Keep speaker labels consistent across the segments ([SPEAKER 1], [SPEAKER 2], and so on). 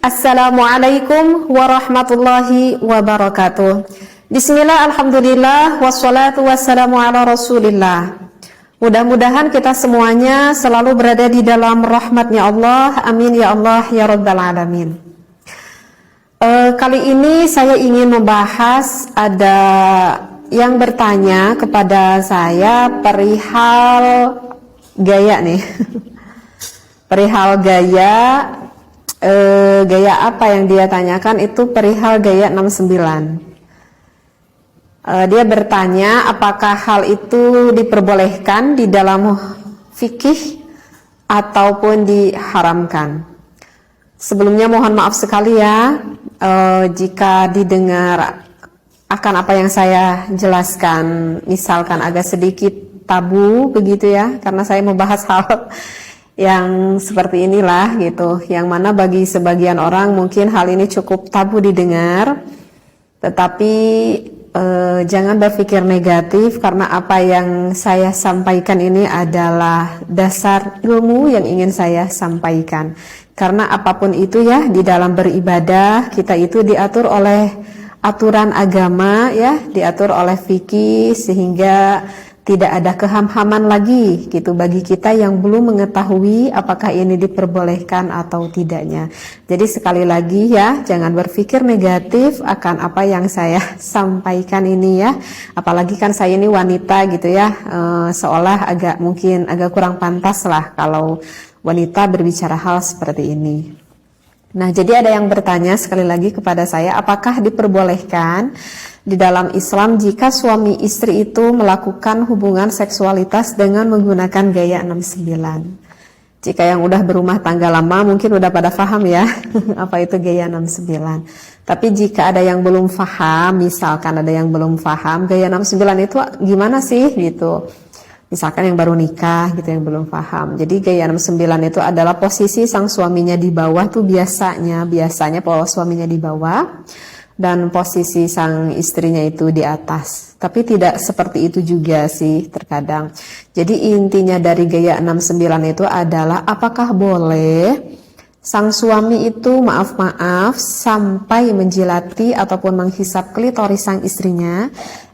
[SPEAKER 1] Assalamualaikum warahmatullahi wabarakatuh. Bismillah, alhamdulillah, wassalatu wassalamu ala rasulillah. Mudah-mudahan kita semuanya selalu berada di dalam rahmatnya Allah. Amin ya Allah ya rabbal alamin. Kali ini saya ingin membahas, ada yang bertanya kepada saya perihal gaya nih. Perihal gaya apa yang dia tanyakan itu perihal gaya 69. Dia bertanya apakah hal itu diperbolehkan di dalam fikih ataupun diharamkan. Sebelumnya mohon maaf sekali ya jika didengar akan apa yang saya jelaskan misalkan agak sedikit tabu begitu ya, karena saya membahas hal yang seperti inilah gitu, yang mana bagi sebagian orang mungkin hal ini cukup tabu didengar, tetapi jangan berpikir negatif, karena apa yang saya sampaikan ini adalah dasar ilmu yang ingin saya sampaikan. Karena apapun itu ya, di dalam beribadah kita itu diatur oleh aturan agama ya, diatur oleh fikih, sehingga tidak ada kehamhaman lagi gitu bagi kita yang belum mengetahui apakah ini diperbolehkan atau tidaknya. Jadi sekali lagi ya, jangan berpikir negatif akan apa yang saya sampaikan ini ya. Apalagi kan saya ini wanita gitu ya, seolah mungkin agak kurang pantas lah kalau wanita berbicara hal seperti ini. Nah, jadi ada yang bertanya sekali lagi kepada saya, apakah diperbolehkan di dalam Islam jika suami istri itu melakukan hubungan seksualitas dengan menggunakan gaya 69? Jika yang udah berumah tangga lama mungkin udah pada paham ya apa itu gaya 69. Tapi jika ada yang belum paham, misalkan ada yang belum paham gaya 69 itu gimana sih gitu. Misalkan yang baru nikah gitu, yang belum paham. Jadi gaya 69 itu adalah posisi sang suaminya di bawah tuh biasanya kalau suaminya di bawah dan posisi sang istrinya itu di atas. Tapi tidak seperti itu juga sih terkadang. Jadi intinya dari gaya 69 itu adalah apakah boleh sang suami itu maaf sampai menjilati ataupun menghisap klitoris sang istrinya,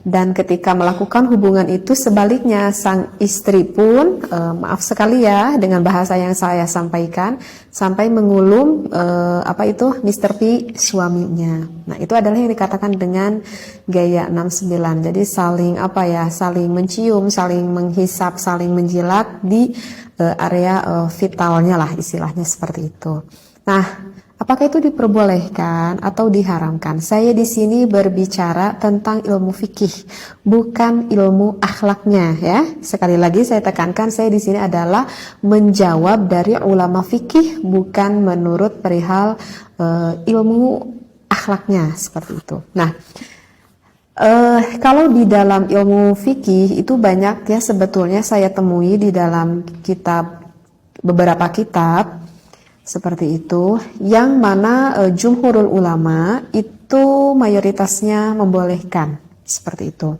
[SPEAKER 1] dan ketika melakukan hubungan itu sebaliknya sang istri pun maaf sekali ya dengan bahasa yang saya sampaikan sampai mengulum Mr. P suaminya. Nah, itu adalah yang dikatakan dengan gaya 69. Jadi saling mencium, saling menghisap, saling menjilat di area vitalnya lah, istilahnya seperti itu. Nah, apakah itu diperbolehkan atau diharamkan? Saya di sini berbicara tentang ilmu fikih, bukan ilmu akhlaknya ya. Sekali lagi saya tekankan, saya di sini adalah menjawab dari ulama fikih, bukan menurut perihal ilmu akhlaknya seperti itu. Nah, kalau di dalam ilmu fikih itu banyak ya sebetulnya saya temui di dalam beberapa kitab seperti itu, yang mana jumhurul ulama itu mayoritasnya membolehkan seperti itu.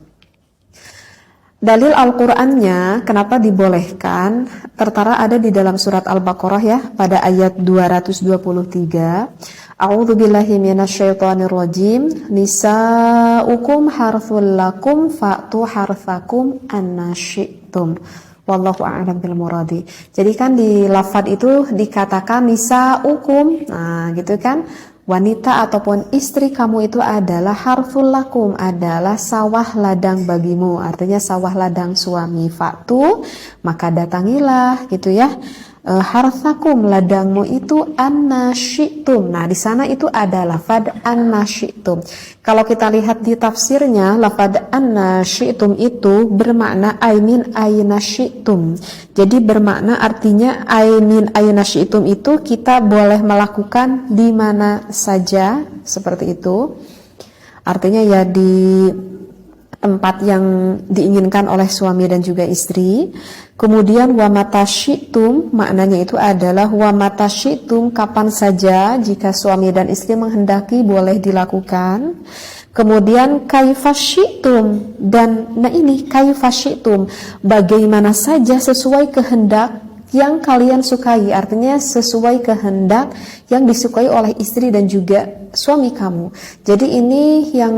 [SPEAKER 1] Dalil Al-Qur'annya kenapa dibolehkan tertara ada di dalam surat Al-Baqarah ya, pada ayat 223. A'udzubillahi minasyaitonirrajim. Nisa'ukum harthul lakum fa'tu harthakum anna syi'tum. Wallahu a'lam bil muradi. Jadi kan di lafaz itu dikatakan nisa'ukum. Nah, gitu kan? Wanita ataupun istri kamu itu adalah harthul lakum, adalah sawah ladang bagimu. Artinya sawah ladang suami. Fa'tu, maka datangilah gitu ya. Harthakum, ladangmu itu anna syi'tum. Nah, di sana itu ada lafaz anna syi'tum. Kalau kita lihat di tafsirnya, lafaz anna syi'tum itu bermakna aimin ayna syi'tum. Jadi bermakna artinya aimin ayna syi'tum itu kita boleh melakukan di mana saja, seperti itu. Artinya ya di tempat yang diinginkan oleh suami dan juga istri. Kemudian wa mata syi'tum, maknanya itu adalah wa mata syi'tum, kapan saja jika suami dan istri menghendaki boleh dilakukan. Kemudian kaifa syi'tum, dan nah ini kaifa syi'tum, bagaimana saja sesuai kehendak yang kalian sukai, artinya sesuai kehendak yang disukai oleh istri dan juga suami kamu. Jadi ini yang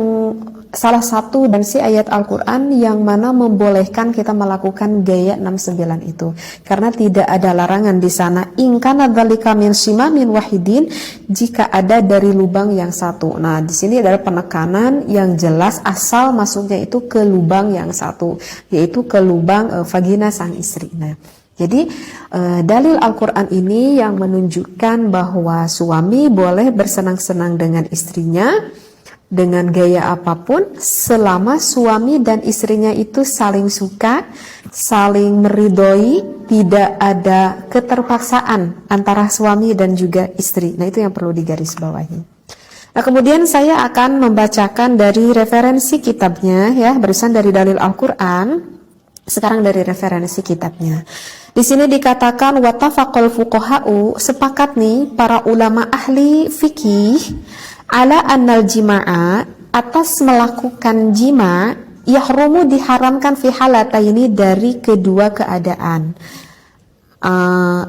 [SPEAKER 1] salah satu dan si ayat Al-Quran yang mana membolehkan kita melakukan gaya 69 itu, karena tidak ada larangan di sana. In kana dzalika min simamin wahidin, jika ada dari lubang yang satu. Nah, di sini adalah penekanan yang jelas asal masuknya itu ke lubang yang satu, yaitu ke lubang vagina sang istri. Nah, jadi dalil Al-Quran ini yang menunjukkan bahwa suami boleh bersenang-senang dengan istrinya dengan gaya apapun selama suami dan istrinya itu saling suka, saling meridhoi, tidak ada keterpaksaan antara suami dan juga istri. Nah, itu yang perlu digarisbawahi. Nah, kemudian saya akan membacakan dari referensi kitabnya ya, barisan dari dalil Al-Quran, sekarang dari referensi kitabnya. Di sini dikatakan wattafaqal fuqaha'u, sepakat nih para ulama ahli fikih ala annal jima'a, atas melakukan jima, yahrumu diharamkan fi halataini, dari kedua keadaan.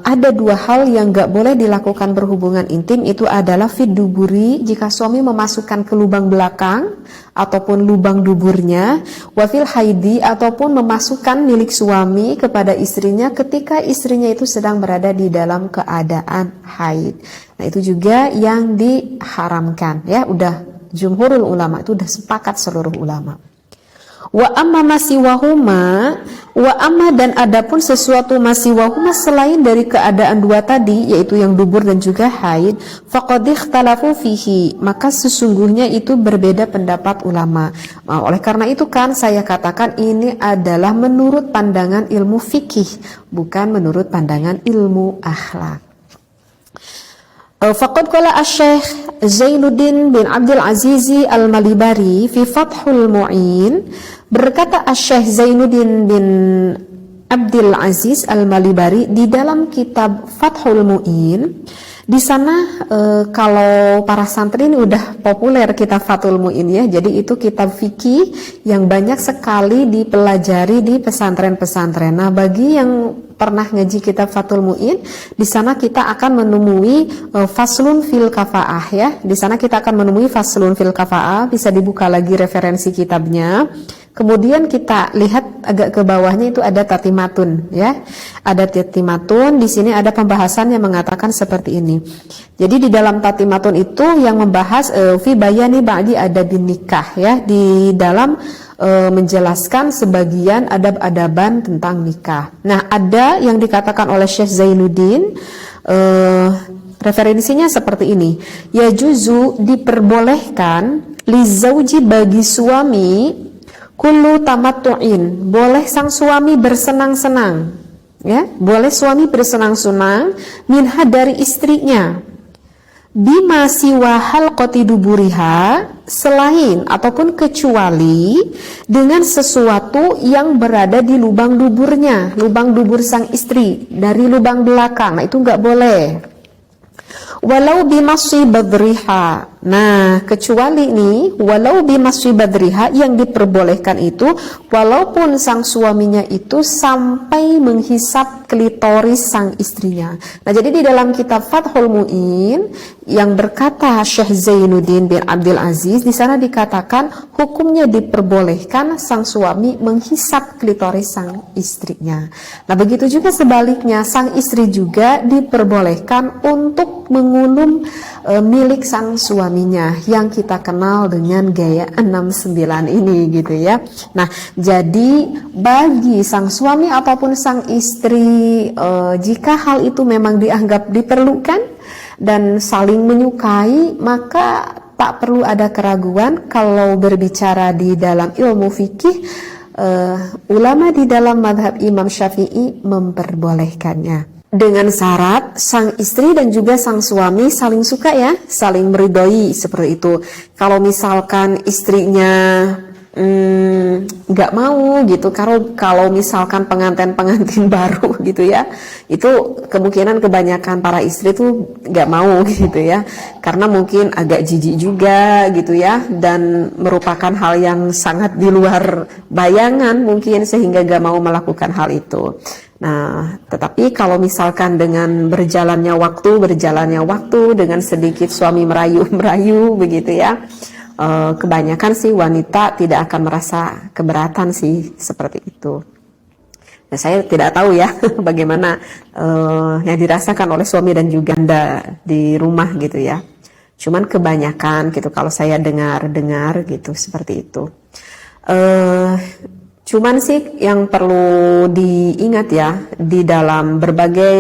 [SPEAKER 1] Ada dua hal yang gak boleh dilakukan berhubungan intim, itu adalah fid duburi, jika suami memasukkan ke lubang belakang ataupun lubang duburnya, wafil haidi, ataupun memasukkan milik suami kepada istrinya ketika istrinya itu sedang berada di dalam keadaan haid. Nah, itu juga yang diharamkan ya, udah jumhurul ulama, itu udah sepakat seluruh ulama. Wa amma masiwahuma, wa amma, dan adapun sesuatu masiwahuma selain dari keadaan dua tadi, yaitu yang dubur dan juga haid, faqad ikhtalafu fihi, maka sesungguhnya itu berbeda pendapat ulama. Oleh karena itu kan saya katakan ini adalah menurut pandangan ilmu fikih, bukan menurut pandangan ilmu akhlak. Faqad qala asy-Syaikh Zainuddin bin Abdul Aziz Al-Malibari fi Fathul Mu'in, berkata asy-Syaikh Zainuddin bin Abdul Aziz Al-Malibari di dalam kitab Fathul Mu'in. Di sana kalau para santri ini udah populer kitab Fathul Mu'in ya. Jadi itu kitab fikih yang banyak sekali dipelajari di pesantren-pesantren. Nah, bagi yang pernah ngaji kitab Fathul Mu'in, di sana kita akan menemui faslun fil kafa'ah ya. Di sana kita akan menemui faslun fil kafa'ah, bisa dibuka lagi referensi kitabnya. Kemudian kita lihat agak ke bawahnya itu ada tatimatun ya. Ada tatimatun, di sini ada pembahasan yang mengatakan seperti ini. Jadi di dalam tatimatun itu yang membahas fi bayani ba'di adabin nikah ya, di dalam menjelaskan sebagian adab-adaban tentang nikah. Nah, ada yang dikatakan oleh Syekh Zainuddin, referensinya seperti ini. Ya juzu, diperbolehkan li zauji, bagi suami, kullu tamattu'in, boleh sang suami bersenang-senang ya, boleh suami bersenang-senang minha, dari istrinya, bima siwa halqati duburiha, selain ataupun kecuali dengan sesuatu yang berada di lubang duburnya, lubang dubur sang istri dari lubang belakang. Nah, itu nggak boleh. Walau bimasyi badriha, nah kecuali nih walau bimasyi badriha, yang diperbolehkan itu walaupun sang suaminya itu sampai menghisap klitoris sang istrinya. Nah, jadi di dalam kitab Fathul Mu'in yang berkata Syekh Zainuddin bin Abdul Aziz, di sana dikatakan hukumnya diperbolehkan sang suami menghisap klitoris sang istrinya. Nah, begitu juga sebaliknya, sang istri juga diperbolehkan untuk mengulum milik sang suaminya yang kita kenal dengan gaya 69 ini gitu ya. Nah, jadi bagi sang suami ataupun sang istri, jika hal itu memang dianggap diperlukan dan saling menyukai, maka tak perlu ada keraguan kalau berbicara di dalam ilmu fikih, ulama di dalam madhab Imam Syafi'i memperbolehkannya. Dengan syarat sang istri dan juga sang suami saling suka ya, saling meridhoi seperti itu. Kalau misalkan istrinya nggak mau gitu, kalau misalkan pengantin baru gitu ya, itu kemungkinan kebanyakan para istri tuh nggak mau gitu ya, karena mungkin agak jijik juga gitu ya, dan merupakan hal yang sangat di luar bayangan mungkin, sehingga nggak mau melakukan hal itu. Nah, tetapi kalau misalkan dengan berjalannya waktu dengan sedikit suami merayu begitu ya, kebanyakan sih wanita tidak akan merasa keberatan sih seperti itu. Nah, saya tidak tahu ya bagaimana yang dirasakan oleh suami dan juga Anda di rumah gitu ya. Cuman kebanyakan gitu kalau saya dengar gitu seperti itu. Cuman sih yang perlu diingat ya, di dalam berbagai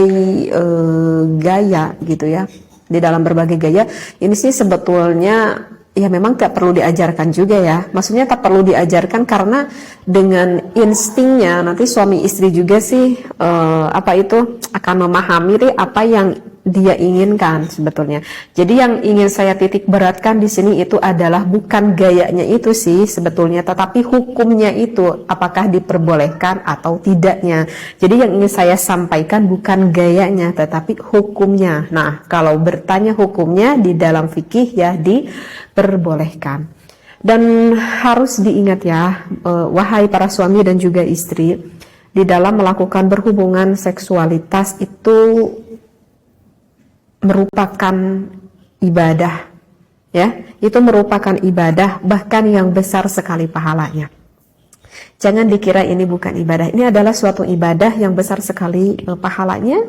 [SPEAKER 1] gaya gitu ya, di dalam berbagai gaya ini sih sebetulnya ya memang tak perlu diajarkan juga ya. Maksudnya tak perlu diajarkan karena dengan instingnya nanti suami istri juga sih akan memahami apa yang dia inginkan sebetulnya. Jadi yang ingin saya titik beratkan di sini itu adalah bukan gayanya itu sih sebetulnya, tetapi hukumnya itu apakah diperbolehkan atau tidaknya. Jadi yang ingin saya sampaikan bukan gayanya tetapi hukumnya. Nah, kalau bertanya hukumnya di dalam fikih ya diperbolehkan. Dan harus diingat ya, wahai para suami dan juga istri, di dalam melakukan berhubungan seksualitas itu merupakan ibadah ya, itu merupakan ibadah bahkan yang besar sekali pahalanya. Jangan dikira ini bukan ibadah, ini adalah suatu ibadah yang besar sekali pahalanya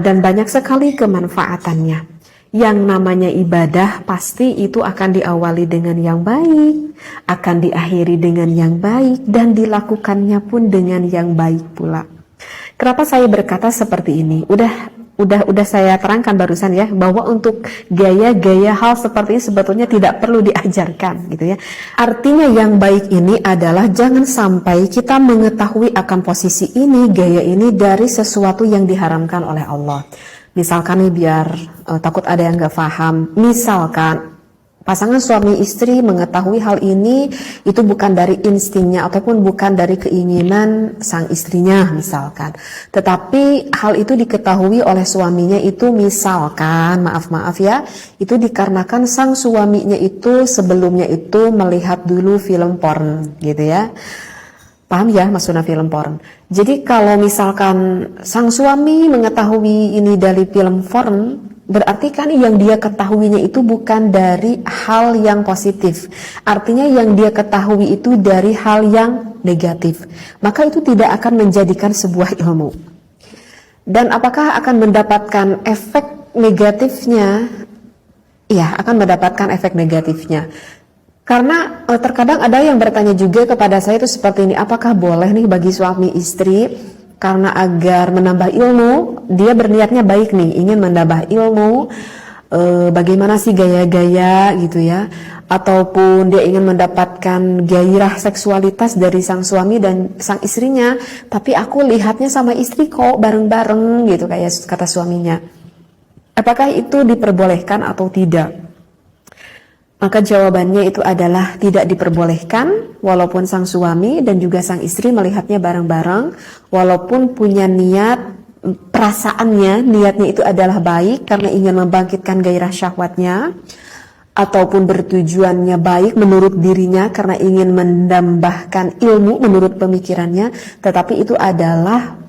[SPEAKER 1] dan banyak sekali kemanfaatannya. Yang namanya ibadah pasti itu akan diawali dengan yang baik, akan diakhiri dengan yang baik, dan dilakukannya pun dengan yang baik pula. Kenapa saya berkata seperti ini? Udah saya terangkan barusan ya, bahwa untuk gaya-gaya hal seperti ini sebetulnya tidak perlu diajarkan gitu ya. Artinya yang baik ini adalah jangan sampai kita mengetahui akan posisi ini, gaya ini dari sesuatu yang diharamkan oleh Allah. Misalkan nih biar takut ada yang gak paham, misalkan pasangan suami istri mengetahui hal ini itu bukan dari instingnya ataupun bukan dari keinginan sang istrinya misalkan, tetapi hal itu diketahui oleh suaminya itu misalkan maaf ya, itu dikarenakan sang suaminya itu sebelumnya itu melihat dulu film porn gitu ya. Paham ya maksudnya film porn. Jadi kalau misalkan sang suami mengetahui ini dari film porn, berarti kan yang dia ketahuinya itu bukan dari hal yang positif. Artinya yang dia ketahui itu dari hal yang negatif. Maka itu tidak akan menjadikan sebuah ilmu. Dan apakah akan mendapatkan efek negatifnya? Iya, akan mendapatkan efek negatifnya. Karena terkadang ada yang bertanya juga kepada saya itu seperti ini, apakah boleh nih bagi suami istri karena agar menambah ilmu, dia berniatnya baik nih, ingin menambah ilmu, bagaimana sih gaya-gaya gitu ya, ataupun dia ingin mendapatkan gairah seksualitas dari sang suami dan sang istrinya, tapi aku lihatnya sama istri kok bareng-bareng gitu kayak kata suaminya. Apakah itu diperbolehkan atau tidak? Maka jawabannya itu adalah tidak diperbolehkan, walaupun sang suami dan juga sang istri melihatnya bareng-bareng, walaupun punya niatnya itu adalah baik karena ingin membangkitkan gairah syahwatnya, ataupun bertujuannya baik menurut dirinya karena ingin menambahkan ilmu menurut pemikirannya, tetapi itu adalah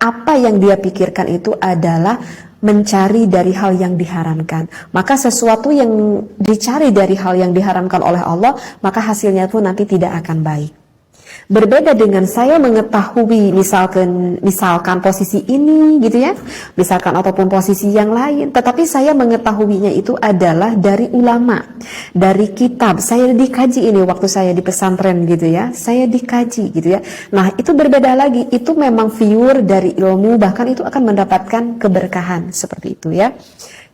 [SPEAKER 1] apa yang dia pikirkan itu adalah mencari dari hal yang diharamkan. Maka sesuatu yang dicari dari hal yang diharamkan oleh Allah, maka hasilnya pun nanti tidak akan baik. Berbeda dengan saya mengetahui misalkan posisi ini gitu ya, misalkan ataupun posisi yang lain, tetapi saya mengetahuinya itu adalah dari ulama, dari kitab. Saya dikaji ini waktu saya di pesantren gitu ya, saya dikaji gitu ya. Nah itu berbeda lagi, itu memang pure dari ilmu, bahkan itu akan mendapatkan keberkahan seperti itu ya.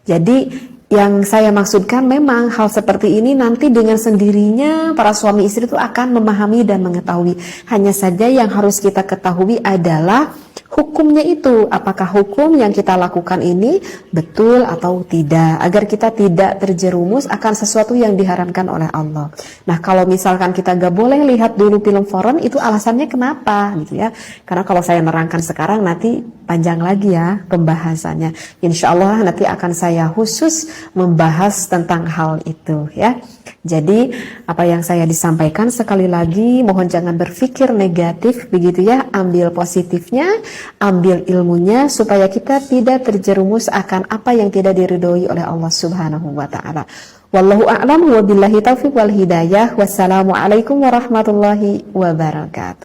[SPEAKER 1] Jadi yang saya maksudkan memang hal seperti ini nanti dengan sendirinya para suami istri itu akan memahami dan mengetahui. Hanya saja yang harus kita ketahui adalah hukumnya itu, apakah hukum yang kita lakukan ini betul atau tidak, agar kita tidak terjerumus akan sesuatu yang diharamkan oleh Allah. Nah, kalau misalkan kita gak boleh lihat dulu film foreign, itu alasannya kenapa gitu ya. Karena kalau saya nerangkan sekarang nanti panjang lagi ya pembahasannya. Insya Allah nanti akan saya khusus membahas tentang hal itu ya. Jadi apa yang saya disampaikan sekali lagi, mohon jangan berpikir negatif begitu ya, ambil positifnya, ambil ilmunya supaya kita tidak terjerumus akan apa yang tidak diridhoi oleh Allah Subhanahu wa taala. Wallahu a'lam wa billahi taufiq wal hidayah. Wassalamualaikum warahmatullahi wabarakatuh.